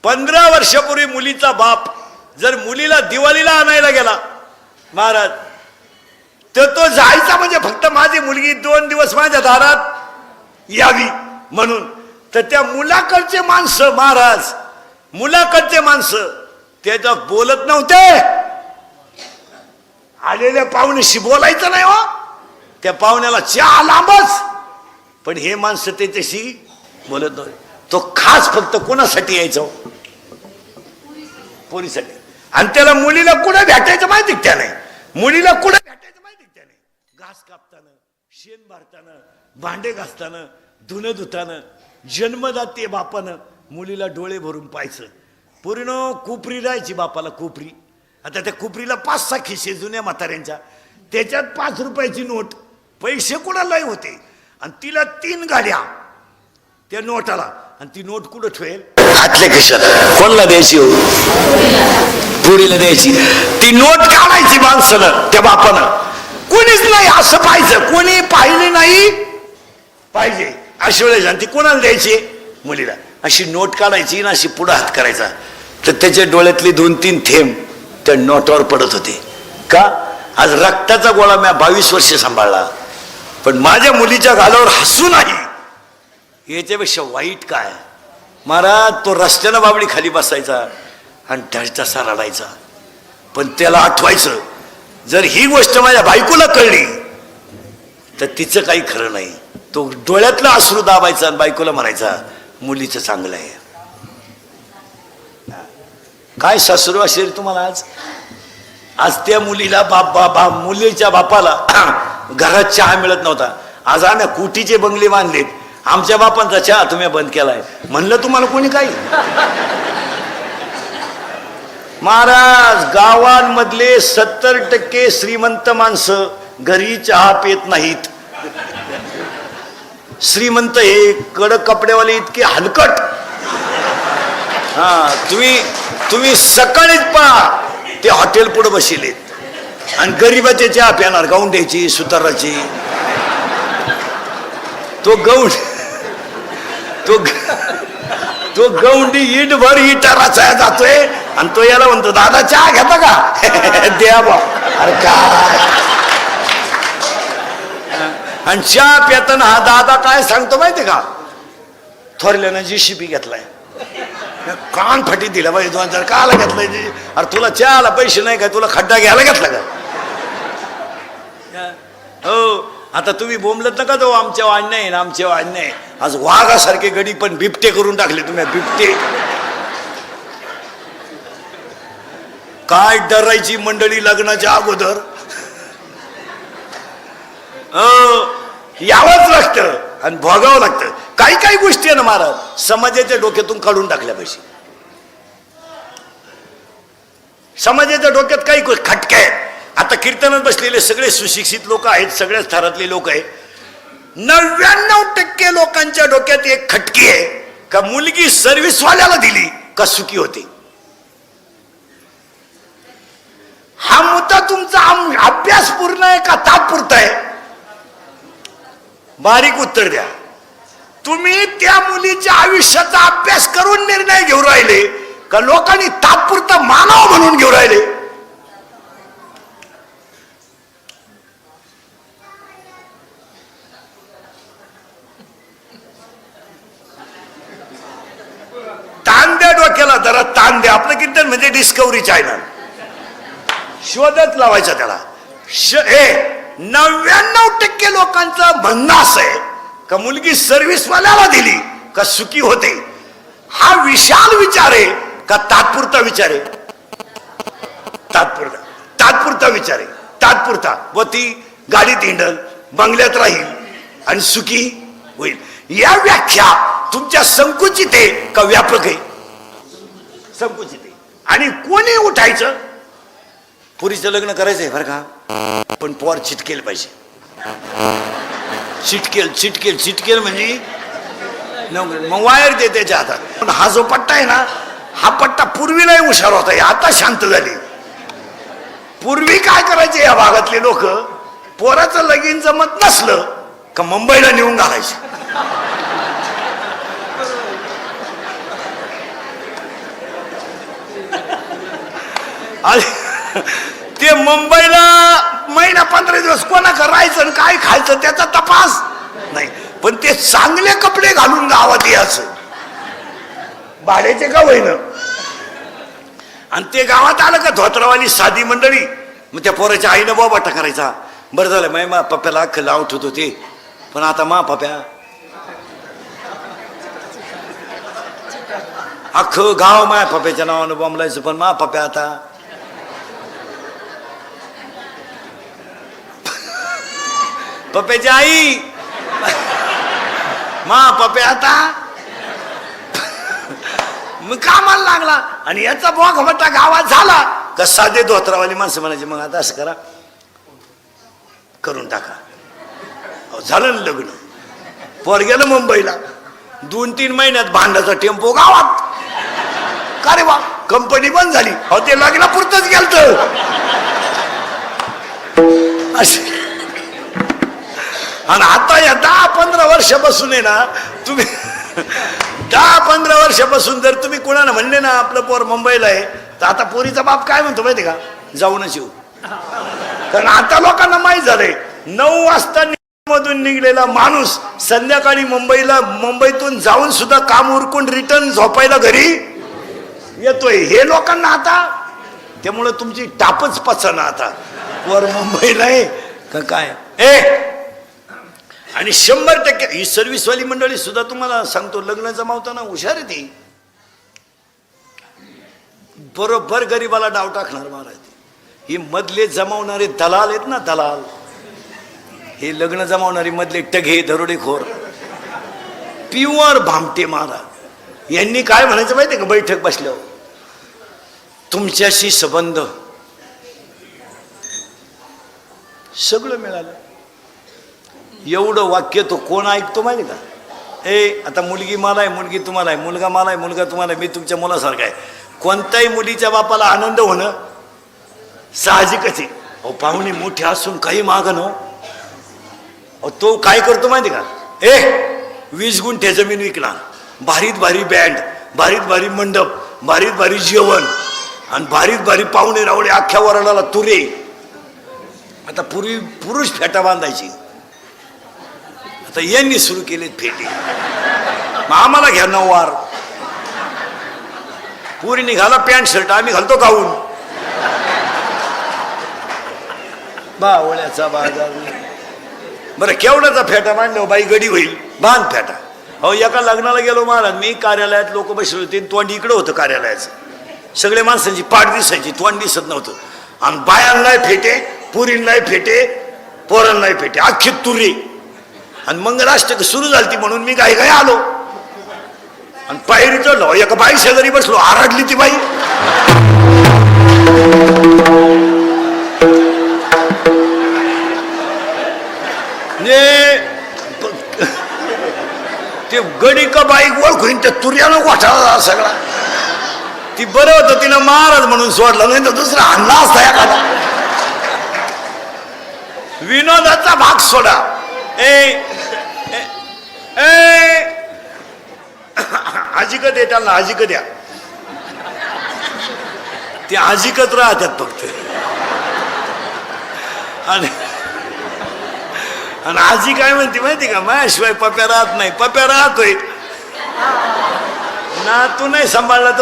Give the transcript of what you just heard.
15 वर्षापूर्वी मुलीचा बाप जर मुलीला दिवाळीला आणायला गेला महाराज, तर तो जायचा म्हणजे फक्त माझी मुलगी 2 दिवस माझ्या दारात यावी म्हणून. तर त्या मुलाकडचे माणसं महाराज, मुलाकडचे माणसं त्याच्या बोलत नव्हते. आलेल्या पाहुण्याशी बोलायचं नाही हो, त्या पाहुण्याला चहा लांबच, पण हे माणसं त्याच्याशी बोलत नव्हते. तो खास फक्त कोणासाठी यायचा? पोरीसाठी. आणि त्याला मुलीला कुठे भेटायचं माहिती त्याने, मुलीला कुठे भेटायचं माहिती त्याने, घास कापताना, शेण भरताना, भांडे घासताना, धुणं धुताना. जन्मदाते बापानं मुलीला डोळे भरून पाहायचं. पूर्ण कुपरी राहायची बापाला, कुपरी. आता त्या कुपरीला 5-6 खिसे जुन्या म्हाताऱ्यांच्या, त्याच्यात 5 रुपयाची नोट, पैसे कुणालाही होते. आणि तिला 3 गाड्या त्या नोटाला, आणि ती नोट कुठं ठेवेल? आतल्या खिशात. कोणाला द्यायची हो? पुरीला द्यायची. ती नोट काढायची माणसानं, त्या बापानं. कोणीच नाही असं पाहिजे, कोणी पाहिले नाही पाहिजे अशा वेळेस. ती कोणाला द्यायची? मुलीला. अशी नोट काढायची ना, अशी पुढं हात करायचा, तर त्याच्या डोळ्यातली 2-3 थेंब त्या नोटावर पडत होते. का? आज रक्ताचा गोळा मी 22 वर्ष सांभाळला, पण माझ्या मुलीच्या गालावर हसू नाही. याच्यापेक्षा वाईट काय महाराज? तो रस्त्यानं बाबडी खाली बसायचा आणि ढळचा रडायचा. पण त्याला आठवायचं, जर ही गोष्ट माझ्या बायकोला कळली तर तिचं काही खरं नाही. तो डोळ्यातलं अश्रू दाबायचा आणि बायकोला म्हणायचा, मुलीचं चांगलं आहे. काय सासरू असेल तुम्हाला आज? आज त्या मुलीला मुलीच्या बापाला घरात चहा मिळत नव्हता. आज आम्ही कोटीचे बंगले बांधलेत, आमच्या बापांचा चहा तुम्ही बंद केलाय. म्हणलं तुम्हाला कोणी काही? महाराज, गावांमधले 70% श्रीमंत माणसं घरी चहा पित नाहीत. श्रीमंत हे कडक कपड्यावाले इतके हलकट. हा, तुम्ही सकाळीच पहा ते हॉटेल पुढे बसलेत आणि गरीबाचे चहा प्याणार, गौंड्याची, सुताराची. तो गौंडी इटभर इटा रचाया जातोय आणि तो याला म्हणतो, दादा चहा घेता का? द्या बा. अरे काय? आणि चहा पिताना हा दादा काय सांगतो माहितीये का? थोरल्यानं JCB घेतलाय, कान फाटी दिला बाई 2000. काला घेतलाय? अरे तुला चहाला पैसे नाही का? तुला खड्डा घ्यायला घेतला का? हो, आता तुम्ही बोंबलत नका तो आमच्या वाढणे आहे ना, आमच्या वाढणे आहे. आज वाघासारखे गडी पण बिबटे करून टाकले तुम्ही. बिबटे काय डरायची मंडळी लग्नाच्या अगोदर. यावंच लागतं आणि भोगावं लागतं. काही गोष्टी आहे ना महाराज, समाजाच्या डोक्यातून काढून टाकल्या पाहिजे. समाजाच्या डोक्यात काही खटके आहेत. आता कीर्तनात बसलेले सगळे सुशिक्षित लोक आहेत, सगळ्याच थरातले लोक आहेत. 99% लोकांच्या डोक्यात एक खटकी आहे का मुलगी सर्व्हिसवाल्याला दिली का सुखी होते. हा मुद्दा तुमचा अभ्यास पूर्ण आहे का तात्पुरता आहे? बारीक उत्तर द्या. तुम्ही त्या मुलीच्या आयुष्याचा अभ्यास करून निर्णय घेऊ राहिले का लोकांनी तात्पुरता मानव म्हणून घेऊ राहिले? ताण द्या डोक्याला, जरा ताण द्या. आपलं कीर्तन म्हणजे डिस्कवरी चॅनल, शोधत लावायचा त्याला. 99% लोकांचं म्हणणं असं आहे का मुलगी सर्व्हिसवाल्याला दिली का सुखी होते. हा विशाल विचार आहे का तात्पुरता विचार आहे? तात्पुरता विचार आहे. तात्पुरता. व ती गाडीत हिंडल, बंगल्यात राहील आणि सुखी होईल. या व्याख्या तुमच्या संकुचित आहे का व्यापक आहे? संकुचित आहे. आणि कोणी उठायचं? पुरीचं लग्न करायचंय बरं का, पण पोर चिटकेल पाहिजे. चिटकेल म्हणजे मग वायर दे त्याच्या हातात. पण हा जो पट्टा आहे ना, हा पट्टा पूर्वीलाही हुशार होता, आता शांत झाली. पूर्वी काय करायचे या भागातले लोक, पोराचं लगीन जमत नसलं का मुंबईला नेऊन घालायचे. आणि ते मुंबईला महिना 15 दिवस कोणा करायचं आणि काय खायचं त्याचा तपास नाही, पण ते चांगले कपडे घालून गावात यायचं भाड्याचे का होईना. आणि ते गावात आलं का धोत्रावाली साधी मंडळी, मग त्या पोराच्या आईनं बोबाटा करायचा. बरं झालं माय मा पप्प्याला अख्खं लावत होतो ते, पण आता मा पप्प्या अख्खं गाव माया पप्प्याच्या नावानं बोंबलायचं, पण मा पप्प्या आता पप्प्याची आई मा पप्प्या आता मग कामाला लागला. आणि याचा बोग मोठा गावात झाला का साधे धोत्रावाली माणसं म्हणायची मग आता असं करा करून टाका. झालं ना लग्न, पोर गेलं मुंबईला, 2-3 महिन्यात भांड्याचा टेम्पो गावात. का रे बा कंपनी बंद झाली, अहो ते लग्नापुरतच गेलत. आणि आता या 10-15 वर्षापासून आहे ना तुम्ही 10-15 वर्षापासून जर तुम्ही कोणाला म्हणले ना आपलं पोर मुंबईला आहे, तर आता पोरीचा बाप काय म्हणतो माहिती का, जाऊनच येऊ. कारण आता लोकांना माहीत झालंय 9 वाजता मधून निघलेला माणूस संध्याकाळी मुंबईतून जाऊन सुद्धा काम उरकून रिटर्न झोपायला घरी येतोय, हे लोकांना आता. त्यामुळे तुमची टापच पचना आता, पोर मुंबईला आहे का काय. आणि 100% ही सर्व्हिसवाली मंडळी सुद्धा तुम्हाला सांगतो लग्न जमावताना हुशार आहे ती, बरोबर गरीबाला डाव टाकणार महाराज. ही मधले जमावणारे दलाल आहेत ना, दलाल, हे लग्न जमावणारी मधले टघे दरोडेखोर प्युअर भामटे महाराज. यांनी काय म्हणायचं माहिती का बैठक बसल्यावर, तुमच्याशी संबंध सगळं मिळालं. एवढं वाक्य तो कोण ऐकतो माहिती का, आता मुलगी मला आहे, मुलगी तुम्हाला आहे, मुलगा मला आहे, मुलगा तुम्हाला आहे, मी तुमच्या मुलासारखा आहे. कोणत्याही मुलीच्या बापाला आनंद होणं साहजिकच आहे. अहो पाहुणे मोठे असून काही मागं न, तो काय करतो माहिती का, 20 गुंठे जमीन विकला, भारीत भारी बँड, भारीत भारी मंडप, भारीत भारी जेवण आणि भारीत भारी पाहुणे रावळे, अख्ख्या वरणाला तुरे. आता पूर्वी पुरुष फेटा बांधायची, आता यांनी सुरू केलेत फेटे. मग आम्हाला घ्या नऊवार, पुरी निघाला पॅन्ट शर्ट, आम्ही घालतो गाऊन. बावळ्याचा बाजार. बरं केवढ्याचा फेटा बांधलो बाई, गडी होईल बांध फेटा. हो एका लग्नाला गेलो महाराज मी, कार्यालयात लोक बसले होते, तोंड इकडं होतं कार्यालयाचं, सगळे माणसांची पाठ दिसायची, तोंड दिसत नव्हतं. आणि बायांनाही फेटे, पुरींनाही फेटे, पोरांनाही फेटे, अख्खी तुरी. आणि मंगलाष्टक सुरू झाली म्हणून मी काय आलो आणि पायरी चढलो, एका बाई शेजारी बसलो, आरडली ती बाई. ते गडी का बाई ओळखून त्या तुर्यानं गोठाळा सगळा. ती बरं होतं तिनं महाराज म्हणून सोडला, नाही तर दुसरा हल्ला असता एखादा. विनोदाचा भाग सोडा. आजिकत आहे त्यांना, आजिकत द्या, ते आजिकत राहतात फक्त. आणि आजी काय म्हणते माहिती का, माझ्याशिवाय पप्या राहत नाही. पप्या राहतोय ना, तू नाही सांभाळला तर